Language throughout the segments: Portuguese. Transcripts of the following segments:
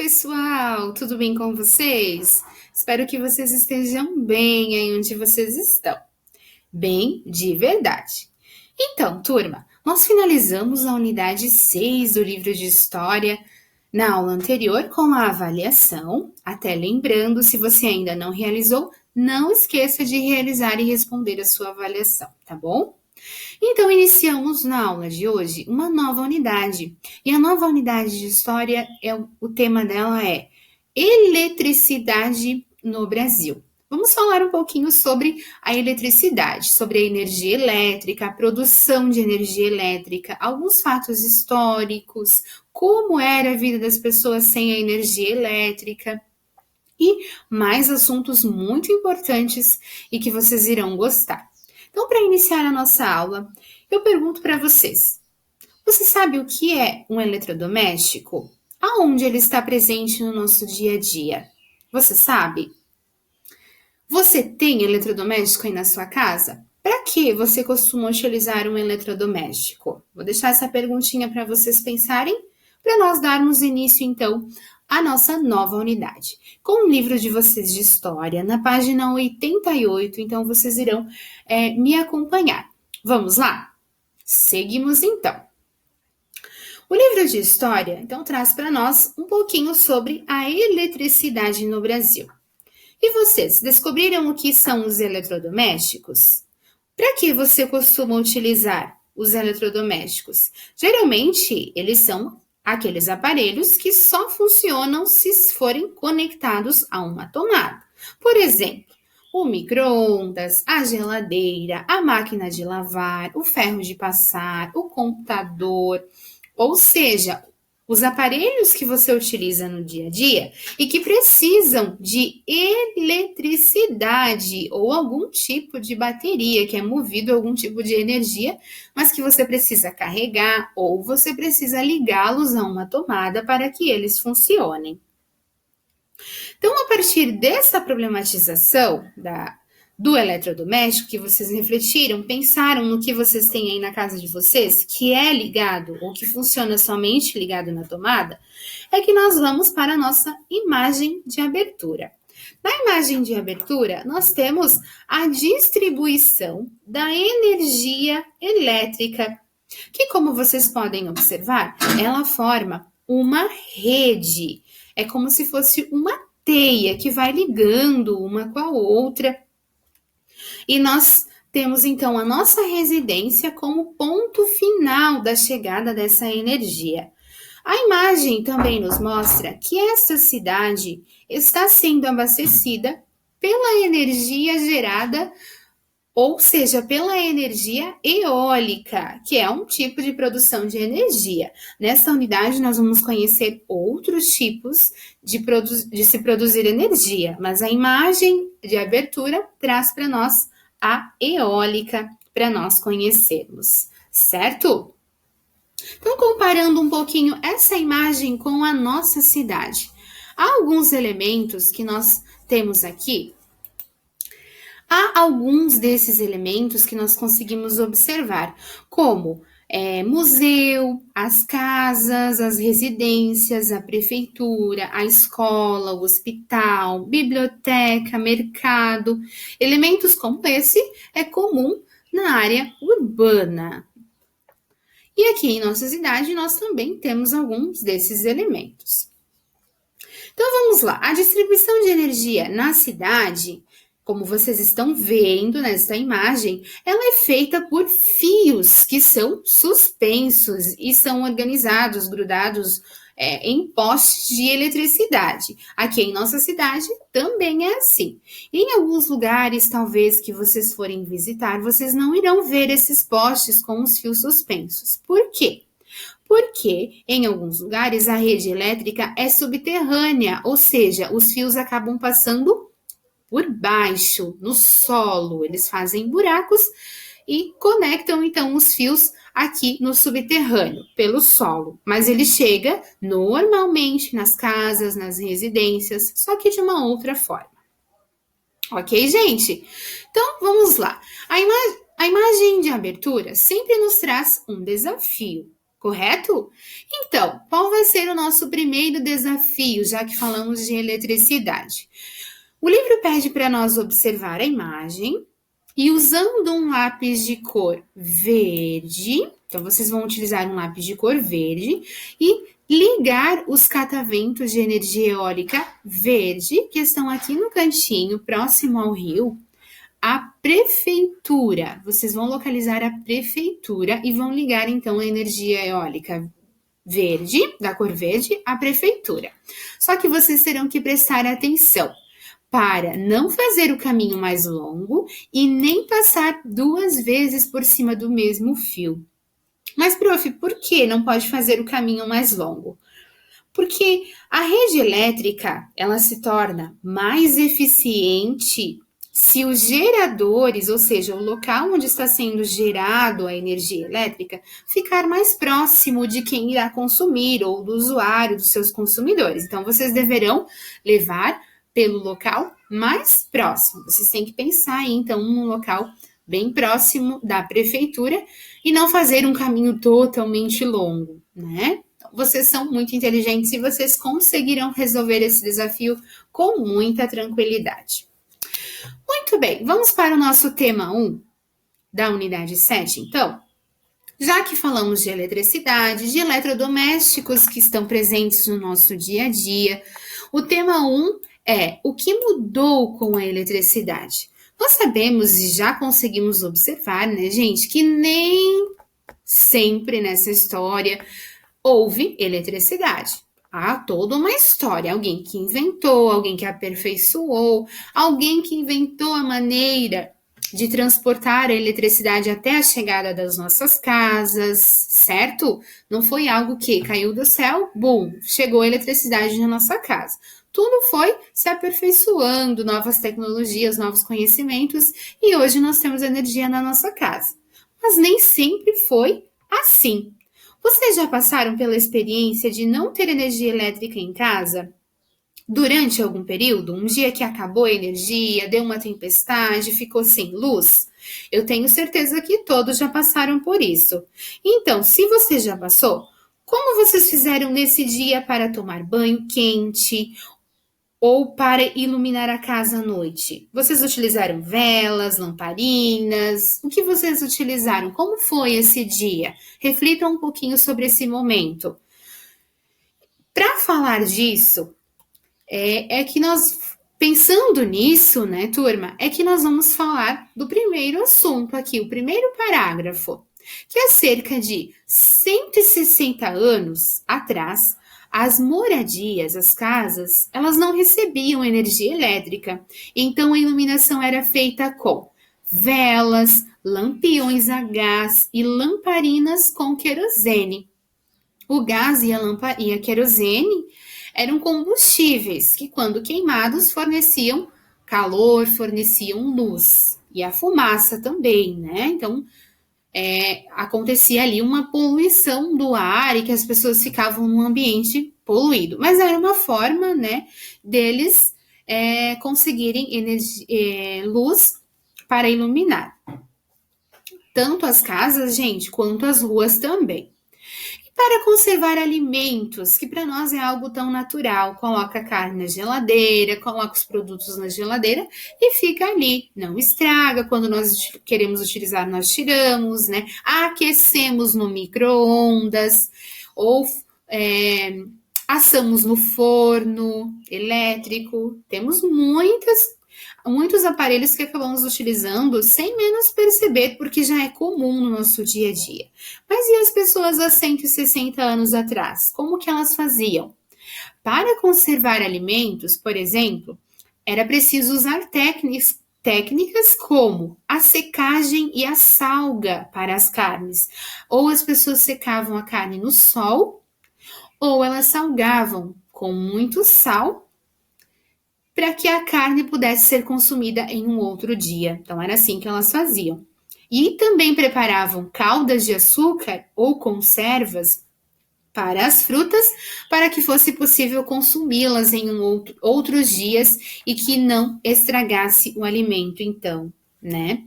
pessoal! Tudo bem com vocês? Espero que vocês estejam bem aí onde vocês estão. Bem de verdade. Então, turma, nós finalizamos a unidade 6 do livro de História na aula anterior com a avaliação. Até lembrando, se você ainda não realizou, não esqueça de realizar e responder a sua avaliação, tá bom? Então, iniciamos na aula de hoje uma nova unidade. E a nova unidade de história, o tema dela é Eletricidade no Brasil. Vamos falar um pouquinho sobre a eletricidade, sobre a energia elétrica, a produção de energia elétrica, alguns fatos históricos, como era a vida das pessoas sem a energia elétrica e mais assuntos muito importantes e que vocês irão gostar. Então, para iniciar a nossa aula, eu pergunto para vocês: você sabe o que é um eletrodoméstico? Aonde ele está presente no nosso dia a dia? Você sabe? Você tem eletrodoméstico aí na sua casa? Para que você costuma utilizar um eletrodoméstico? Vou deixar essa perguntinha para vocês pensarem, para nós darmos início, então, à nossa nova unidade. Com o livro de vocês de história, na página 88, então vocês irão me acompanhar. Vamos lá? Seguimos, então. O livro de história, então, traz para nós um pouquinho sobre a eletricidade no Brasil. E vocês, descobriram o que são os eletrodomésticos? Para que você costuma utilizar os eletrodomésticos? Geralmente, eles são aqueles aparelhos que só funcionam se forem conectados a uma tomada. Por exemplo, o micro-ondas, a geladeira, a máquina de lavar, o ferro de passar, o computador, ou seja, os aparelhos que você utiliza no dia a dia e que precisam de eletricidade ou algum tipo de bateria que é movido a algum tipo de energia, mas que você precisa carregar ou você precisa ligá-los a uma tomada para que eles funcionem. Então, a partir dessa problematização do eletrodoméstico, que vocês refletiram, pensaram no que vocês têm aí na casa de vocês, que é ligado ou que funciona somente ligado na tomada, é que nós vamos para a nossa imagem de abertura. Na imagem de abertura, nós temos a distribuição da energia elétrica, que, como vocês podem observar, ela forma uma rede. É como se fosse uma teia que vai ligando uma com a outra. E nós temos então a nossa residência como ponto final da chegada dessa energia. A imagem também nos mostra que essa cidade está sendo abastecida pela energia gerada, ou seja, pela energia eólica, que é um tipo de produção de energia. Nessa unidade, nós vamos conhecer outros tipos de se produzir energia, mas a imagem de abertura traz para nós a eólica para nós conhecermos, certo? Então, comparando um pouquinho essa imagem com a nossa cidade, há alguns elementos que nós temos aqui. Há alguns desses elementos que nós conseguimos observar, como museu, as casas, as residências, a prefeitura, a escola, o hospital, biblioteca, mercado. Elementos como esse é comum na área urbana. E aqui em nossa cidade nós também temos alguns desses elementos. Então vamos lá, a distribuição de energia na cidade, como vocês estão vendo nesta imagem, ela é feita por fios que são suspensos e são organizados, grudados em postes de eletricidade. Aqui em nossa cidade também é assim. Em alguns lugares, talvez, que vocês forem visitar, vocês não irão ver esses postes com os fios suspensos. Por quê? Porque em alguns lugares a rede elétrica é subterrânea, ou seja, os fios acabam passando por baixo, no solo. Eles fazem buracos e conectam então os fios aqui no subterrâneo, pelo solo. Mas ele chega normalmente nas casas, nas residências, só que de uma outra forma. Ok, gente? Então, vamos lá. A imagem de abertura sempre nos traz um desafio. correto? Então, qual vai ser o nosso primeiro desafio, já que falamos de eletricidade? O livro pede para nós observar a imagem e usando um lápis de cor verde, então vocês vão utilizar um lápis de cor verde e ligar os cataventos de energia eólica verde, que estão aqui no cantinho, próximo ao rio, à prefeitura. Vocês vão localizar a prefeitura e vão ligar então a energia eólica verde, da cor verde, à prefeitura. Só que vocês terão que prestar atenção para não fazer o caminho mais longo e nem passar 2 vezes por cima do mesmo fio. Mas, prof, por que não pode fazer o caminho mais longo? Porque a rede elétrica, ela se torna mais eficiente se os geradores, ou seja, o local onde está sendo gerado a energia elétrica, ficar mais próximo de quem irá consumir ou do usuário, dos seus consumidores. Então, vocês deverão levar pelo local mais próximo. Vocês têm que pensar aí, então, num local bem próximo da prefeitura e não fazer um caminho totalmente longo, né? Vocês são muito inteligentes e vocês conseguirão resolver esse desafio com muita tranquilidade. Muito bem, vamos para o nosso tema 1 da unidade 7, então? Já que falamos de eletricidade, de eletrodomésticos que estão presentes no nosso dia a dia, o tema 1 é o que mudou com a eletricidade. Nós sabemos e já conseguimos observar, né, gente, que nem sempre nessa história houve eletricidade. Há toda uma história, alguém que inventou, alguém que aperfeiçoou, alguém que inventou a maneira de transportar a eletricidade até a chegada das nossas casas, certo? Não foi algo que caiu do céu, bum, chegou a eletricidade na nossa casa. Tudo foi se aperfeiçoando, novas tecnologias, novos conhecimentos, e hoje nós temos energia na nossa casa. Mas nem sempre foi assim. Vocês já passaram pela experiência de não ter energia elétrica em casa? Durante algum período, um dia que acabou a energia, deu uma tempestade, ficou sem luz? Eu tenho certeza que todos já passaram por isso. Então, se você já passou, como vocês fizeram nesse dia para tomar banho quente ou para iluminar a casa à noite? Vocês utilizaram velas, lamparinas? O que vocês utilizaram? Como foi esse dia? Reflitam um pouquinho sobre esse momento. Para falar disso, é que nós, pensando nisso, né, turma, é que nós vamos falar do primeiro assunto aqui, o primeiro parágrafo, que há cerca de 160 anos atrás, as moradias, as casas, elas não recebiam energia elétrica, então a iluminação era feita com velas, lampiões a gás e lamparinas com querosene. O gás e a querosene eram combustíveis que, quando queimados, forneciam calor, forneciam luz. E a fumaça também, né? Então, acontecia ali uma poluição do ar e que as pessoas ficavam num ambiente poluído. Mas era uma forma, né, deles conseguirem luz para iluminar. Tanto as casas, gente, quanto as ruas também. Para conservar alimentos, que para nós é algo tão natural, coloca a carne na geladeira, coloca os produtos na geladeira e fica ali, não estraga, quando nós queremos utilizar nós tiramos, né? Aquecemos no micro-ondas ou assamos no forno elétrico, temos muitos aparelhos que acabamos utilizando sem menos perceber, porque já é comum no nosso dia a dia. Mas e as pessoas há 160 anos atrás? Como que elas faziam? Para conservar alimentos, por exemplo, era preciso usar técnicas como a secagem e a salga para as carnes. Ou as pessoas secavam a carne no sol, ou elas salgavam com muito sal para que a carne pudesse ser consumida em um outro dia. Então, era assim que elas faziam. E também preparavam caldas de açúcar ou conservas para as frutas, para que fosse possível consumi-las em outros dias e que não estragasse o alimento, então, né?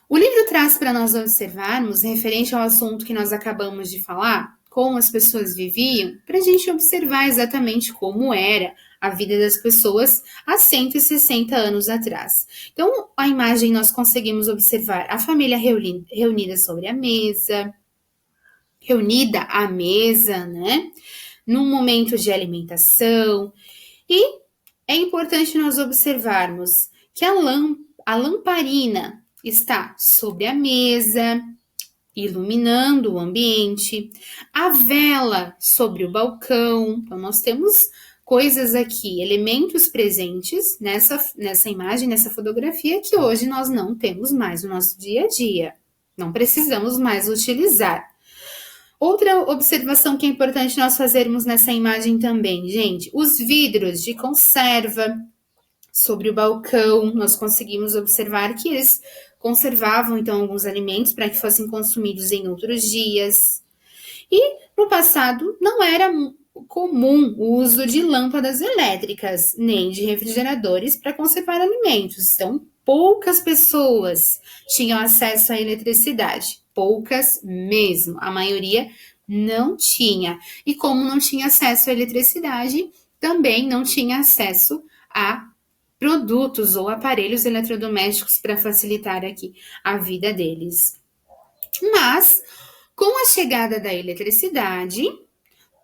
O livro traz para nós observarmos, referente ao assunto que nós acabamos de falar, como as pessoas viviam, para a gente observar exatamente como era a vida das pessoas há 160 anos atrás. Então, a imagem nós conseguimos observar a família reunida sobre a mesa, reunida à mesa, né? Num momento de alimentação. E é importante nós observarmos que a lamparina está sobre a mesa, iluminando o ambiente, a vela sobre o balcão. Então, nós temos coisas aqui, elementos presentes nessa imagem, nessa fotografia, que hoje nós não temos mais no nosso dia a dia. Não precisamos mais utilizar. Outra observação que é importante nós fazermos nessa imagem também, gente, os vidros de conserva sobre o balcão, nós conseguimos observar que eles conservavam então alguns alimentos para que fossem consumidos em outros dias. E no passado não era comum o uso de lâmpadas elétricas, nem de refrigeradores para conservar alimentos. Então, poucas pessoas tinham acesso à eletricidade, poucas mesmo. A maioria não tinha. E como não tinha acesso à eletricidade, também não tinha acesso a produtos ou aparelhos eletrodomésticos para facilitar aqui a vida deles. Mas, com a chegada da eletricidade,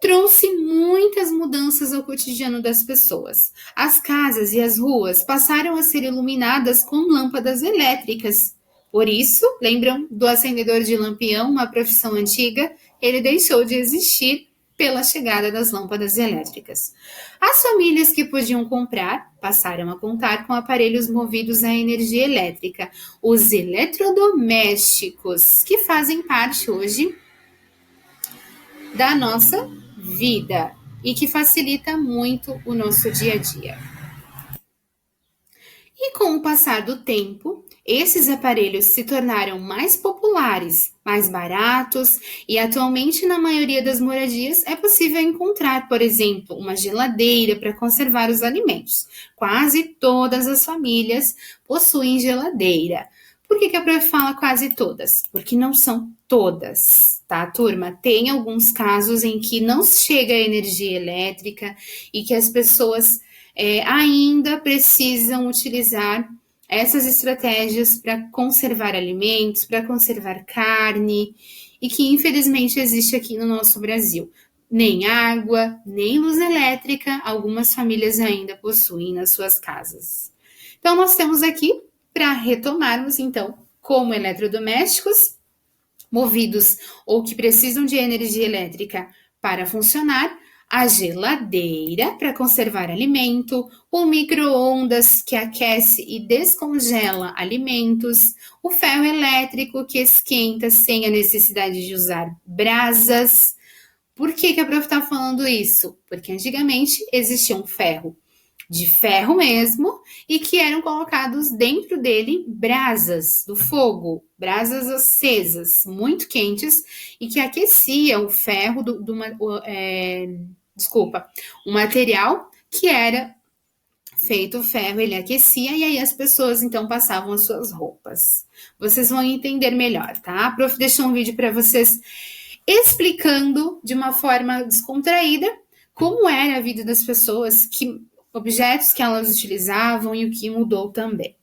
trouxe muitas mudanças ao cotidiano das pessoas. As casas e as ruas passaram a ser iluminadas com lâmpadas elétricas. Por isso, lembram do acendedor de lampião, uma profissão antiga? Ele deixou de existir pela chegada das lâmpadas elétricas. As famílias que podiam comprar passaram a contar com aparelhos movidos à energia elétrica, os eletrodomésticos, que fazem parte hoje da nossa vida e que facilita muito o nosso dia a dia. E com o passar do tempo, esses aparelhos se tornaram mais populares, mais baratos e atualmente na maioria das moradias é possível encontrar, por exemplo, uma geladeira para conservar os alimentos. Quase todas as famílias possuem geladeira. Por que a prof fala quase todas? Porque não são todas, tá, turma? Tem alguns casos em que não chega a energia elétrica e que as pessoas ainda precisam utilizar essas estratégias para conservar alimentos, para conservar carne, e que infelizmente existe aqui no nosso Brasil. Nem água, nem luz elétrica, algumas famílias ainda possuem nas suas casas. Então, nós temos aqui, para retomarmos, então, como eletrodomésticos movidos ou que precisam de energia elétrica para funcionar, a geladeira para conservar alimento, o micro-ondas que aquece e descongela alimentos, o ferro elétrico que esquenta sem a necessidade de usar brasas. Por que a prof está falando isso? Porque antigamente existia um ferro de ferro mesmo e que eram colocados dentro dele brasas do fogo, brasas acesas, muito quentes e que aquecia o ferro o material que era feito o ferro, ele aquecia e aí as pessoas então passavam as suas roupas. Vocês vão entender melhor, tá? A prof deixou um vídeo para vocês explicando de uma forma descontraída como era a vida das pessoas, objetos que elas utilizavam e o que mudou também.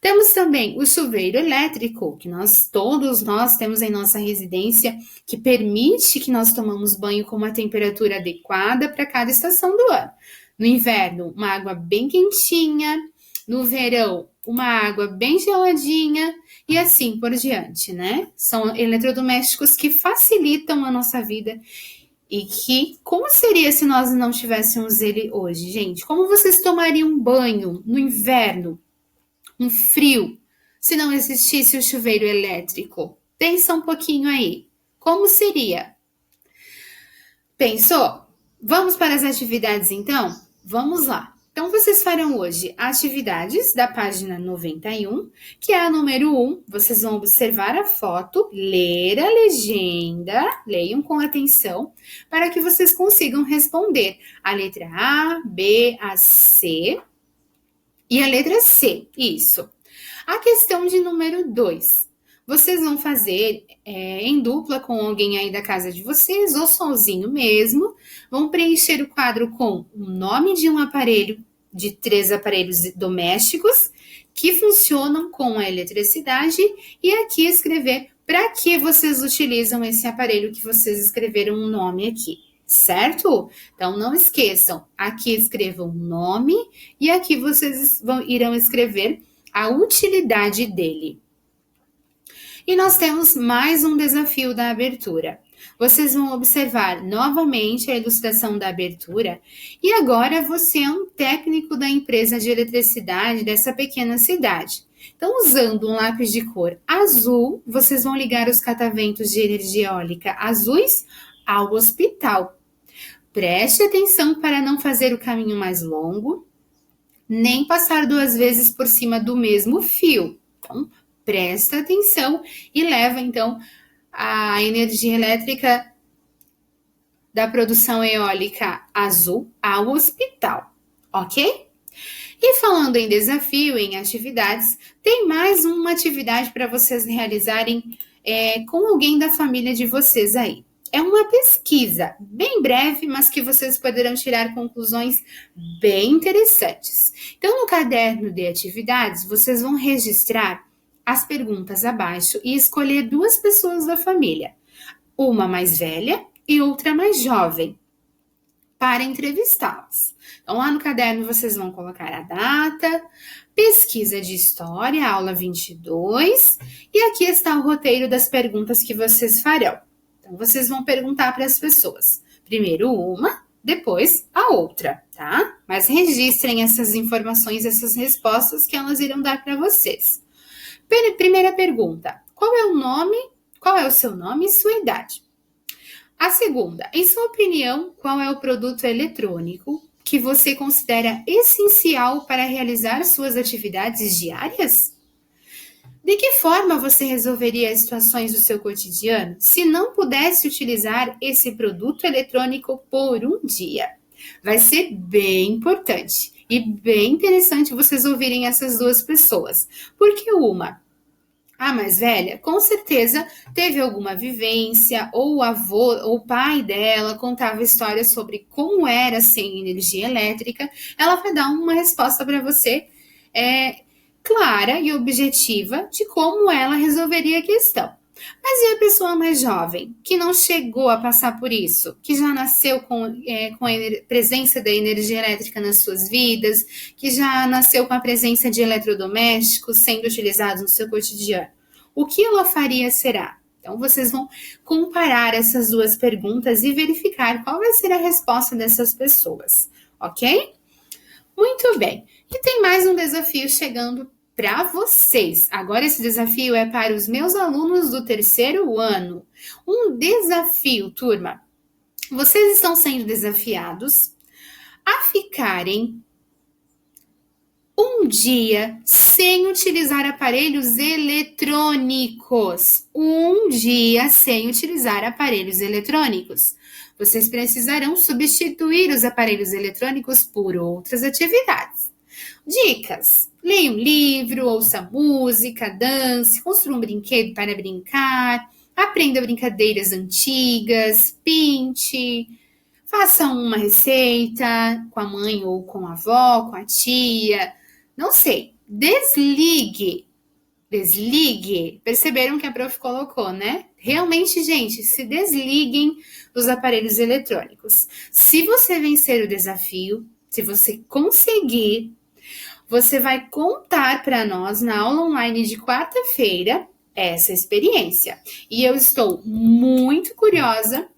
Temos também o chuveiro elétrico, que todos nós temos em nossa residência, que permite que nós tomamos banho com uma temperatura adequada para cada estação do ano. No inverno, uma água bem quentinha, no verão, uma água bem geladinha e assim por diante, né? São eletrodomésticos que facilitam a nossa vida e que, como seria se nós não tivéssemos ele hoje, gente? Como vocês tomariam um banho no inverno, um frio, se não existisse o chuveiro elétrico? Pensa um pouquinho aí. Como seria? Pensou? Vamos para as atividades então? Vamos lá. Então, vocês farão hoje atividades da página 91, que é a número 1. Vocês vão observar a foto, ler a legenda, leiam com atenção, para que vocês consigam responder a letra A, B, a C e a letra C. Isso. A questão de número 2. Vocês vão fazer em dupla com alguém aí da casa de vocês ou sozinho mesmo. Vão preencher o quadro com o nome de um aparelho, de 3 aparelhos domésticos que funcionam com a eletricidade e aqui escrever para que vocês utilizam esse aparelho que vocês escreveram um nome aqui, certo? Então não esqueçam, aqui escrevam o nome e aqui vocês irão escrever a utilidade dele. E nós temos mais um desafio da abertura. Vocês vão observar novamente a ilustração da abertura e agora você é um técnico da empresa de eletricidade dessa pequena cidade. Então, usando um lápis de cor azul, vocês vão ligar os cataventos de energia eólica azuis ao hospital. Preste atenção para não fazer o caminho mais longo, nem passar 2 vezes por cima do mesmo fio. Então, presta atenção e leva, então, a energia elétrica da produção eólica azul ao hospital, ok? E falando em desafio, em atividades, tem mais uma atividade para vocês realizarem com alguém da família de vocês aí. É uma pesquisa bem breve, mas que vocês poderão tirar conclusões bem interessantes. Então, no caderno de atividades, vocês vão registrar as perguntas abaixo e escolher 2 pessoas da família, uma mais velha e outra mais jovem, para entrevistá-las. Então, lá no caderno vocês vão colocar a data, pesquisa de história, aula 22, e aqui está o roteiro das perguntas que vocês farão. Então, vocês vão perguntar para as pessoas, primeiro uma, depois a outra, tá? Mas registrem essas informações, essas respostas que elas irão dar para vocês. Primeira pergunta, qual é o seu nome e sua idade? A segunda, em sua opinião, qual é o produto eletrônico que você considera essencial para realizar suas atividades diárias? De que forma você resolveria as situações do seu cotidiano se não pudesse utilizar esse produto eletrônico por um dia? Vai ser bem importante e bem interessante vocês ouvirem essas 2 pessoas, porque a mais velha, com certeza teve alguma vivência, ou o avô, ou o pai dela contava histórias sobre como era sem energia elétrica. Ela vai dar uma resposta para você clara e objetiva de como ela resolveria a questão. Mas e a pessoa mais jovem, que não chegou a passar por isso, que já nasceu com a presença da energia elétrica nas suas vidas, que já nasceu com a presença de eletrodomésticos sendo utilizados no seu cotidiano? O que ela faria será? Então, vocês vão comparar essas 2 perguntas e verificar qual vai ser a resposta dessas pessoas, ok? Muito bem. E tem mais um desafio chegando para vocês. Agora esse desafio é para os meus alunos do 3º ano. Um desafio, turma. Vocês estão sendo desafiados a ficarem um dia sem utilizar aparelhos eletrônicos. Um dia sem utilizar aparelhos eletrônicos. Vocês precisarão substituir os aparelhos eletrônicos por outras atividades. Dicas: leia um livro, ouça música, dance, construa um brinquedo para brincar, aprenda brincadeiras antigas, pinte, faça uma receita com a mãe ou com a avó, com a tia, não sei, desligue. Perceberam que a prof colocou, né? Realmente, gente, se desliguem dos aparelhos eletrônicos. Se você vencer o desafio, se você conseguir, você vai contar para nós na aula online de quarta-feira essa experiência. E eu estou muito curiosa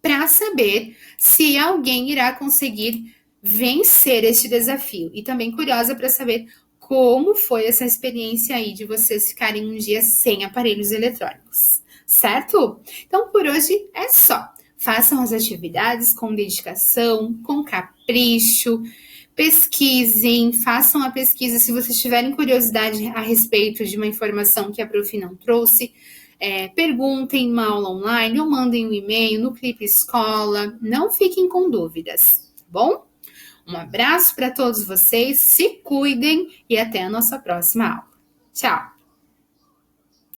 para saber se alguém irá conseguir vencer este desafio. E também curiosa para saber como foi essa experiência aí de vocês ficarem um dia sem aparelhos eletrônicos, certo? Então, por hoje é só. Façam as atividades com dedicação, com capricho, pesquisem, façam a pesquisa se vocês tiverem curiosidade a respeito de uma informação que a prof não trouxe. Perguntem uma aula online ou mandem um e-mail no Clipe Escola. Não fiquem com dúvidas, tá bom? Um abraço para todos vocês, se cuidem e até a nossa próxima aula. Tchau!